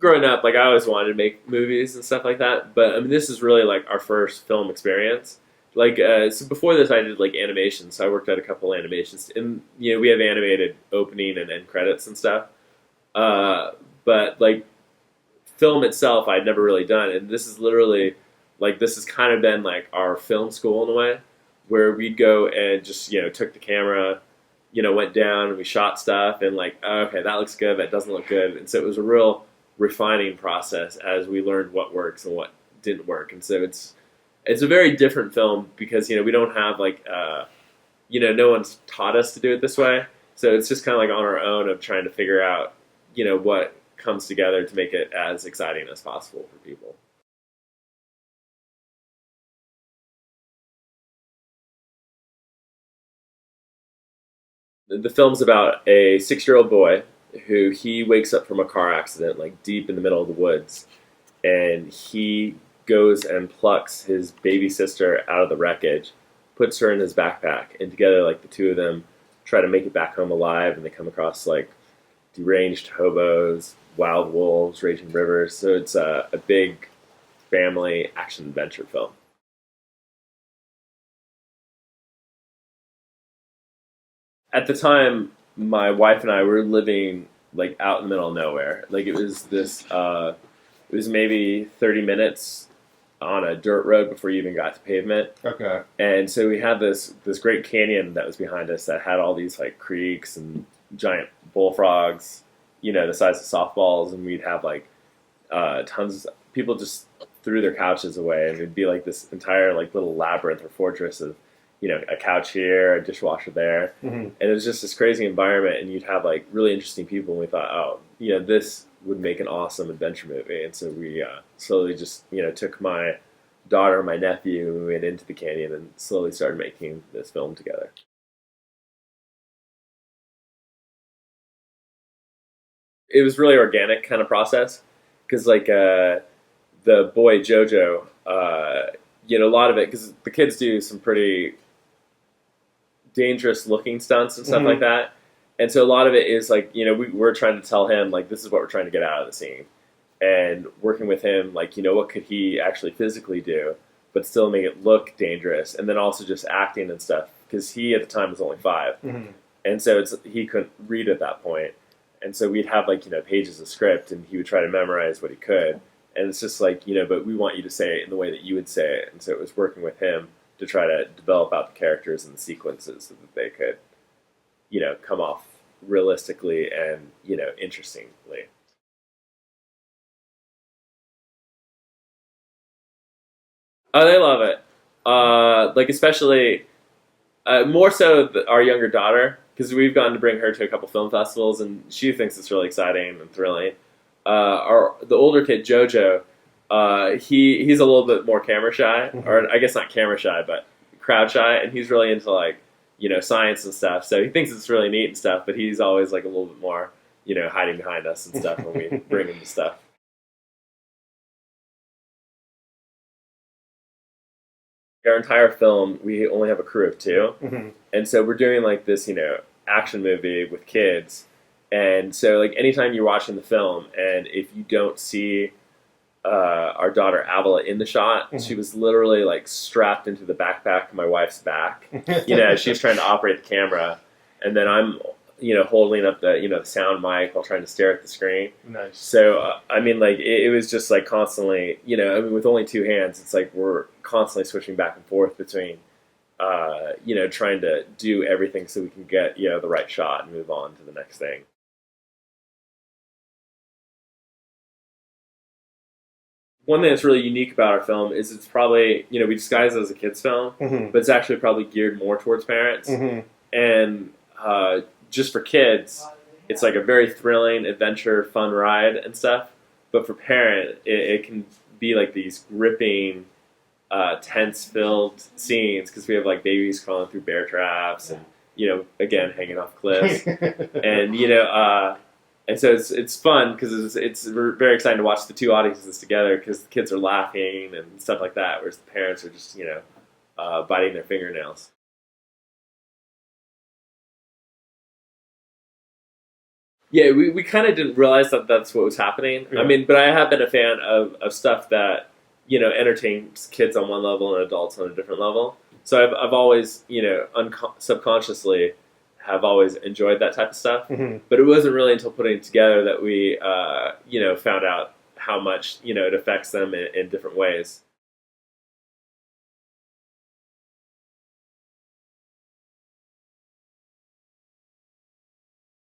growing up, like I always wanted to make movies and stuff like that. But I mean, this is really like our first film experience. Like so before this, I did like animation. So I worked at a couple animations, and we have animated opening and end credits and stuff. Uh, but like film itself, I'd never really done, and this is literally like this has kind of been like our film school in a way, where we'd go and just took the camera, went down and we shot stuff, and like okay, that looks good, that doesn't look good, and so it was a real refining process as we learned what works and what didn't work, and so it's a very different film because we don't have like no one's taught us to do it this way, so it's just kind of like on our own of trying to figure out what comes together to make it as exciting as possible for people. The film's about a 6-year-old boy who he wakes up from a car accident, like deep in the middle of the woods, and he goes and plucks his baby sister out of the wreckage, puts her in his backpack, and together, like the two of them, try to make it back home alive. And they come across like deranged hobos, wild wolves, raging rivers. So it's a big family action adventure film. At the time, my wife and I were living like out in the middle of nowhere. Like it was maybe 30 minutes on a dirt road before you even got to pavement. Okay. And so we had this great canyon that was behind us that had all these like creeks and giant bullfrogs, the size of softballs, and we'd have like tons of people just threw their couches away, and it'd be like this entire like little labyrinth or fortress of a couch here, a dishwasher there, and it was just this crazy environment. And you'd have like really interesting people, and we thought, oh, this would make an awesome adventure movie. And so we slowly just took my daughter and my nephew, and we went into the canyon and slowly started making this film together. It was really organic kind of process because like the boy Jojo, a lot of it because the kids do some pretty dangerous looking stunts and stuff like that. And so a lot of it is like, we're trying to tell him like this is what we're trying to get out of the scene. And working with him, like, what could he actually physically do, but still make it look dangerous. And then also just acting and stuff, because he at the time was only 5. And so he couldn't read at that point. And so we'd have like, pages of script, and he would try to memorize what he could. And it's just like, but we want you to say it in the way that you would say it. And so it was working with him to try to develop out the characters and the sequences so that they could, come off realistically and, interestingly. Oh, they love it. Like especially more so our younger daughter, because we've gotten to bring her to a couple film festivals, and she thinks it's really exciting and thrilling. The older kid Jojo, he's a little bit more camera shy, or I guess not camera shy, but crowd shy, and he's really into like science and stuff. So he thinks it's really neat and stuff, but he's always like a little bit more hiding behind us and stuff when we bring him to stuff. Our entire film, we only have a crew of 2, and so we're doing like this action movie with kids. And so like anytime you're watching the film, and if you don't see our daughter Avila in the shot, she was literally like strapped into the backpack of my wife's back. She's trying to operate the camera, and then I'm holding up the the sound mic while trying to stare at the screen. Nice. So I mean, like it was just like constantly, I mean, with only 2 hands, it's like we're constantly switching back and forth between, trying to do everything so we can get the right shot and move on to the next thing. One thing that's really unique about our film is it's probably, we disguise it as a kid's film, but it's actually probably geared more towards parents. And just for kids, it's like a very thrilling adventure, fun ride and stuff. But for parent, it can be like these gripping, tense-filled scenes because we have like babies crawling through bear traps and again hanging off cliffs, and and so it's fun because it's very exciting to watch the 2 audiences together because the kids are laughing and stuff like that, whereas the parents are just biting their fingernails. Yeah, we kind of didn't realize that that's what was happening. Yeah. I mean, but I have been a fan of stuff that, entertains kids on one level and adults on a different level. So I've always, subconsciously have always enjoyed that type of stuff. Mm-hmm. But it wasn't really until putting it together that we, found out how much, it affects them in different ways.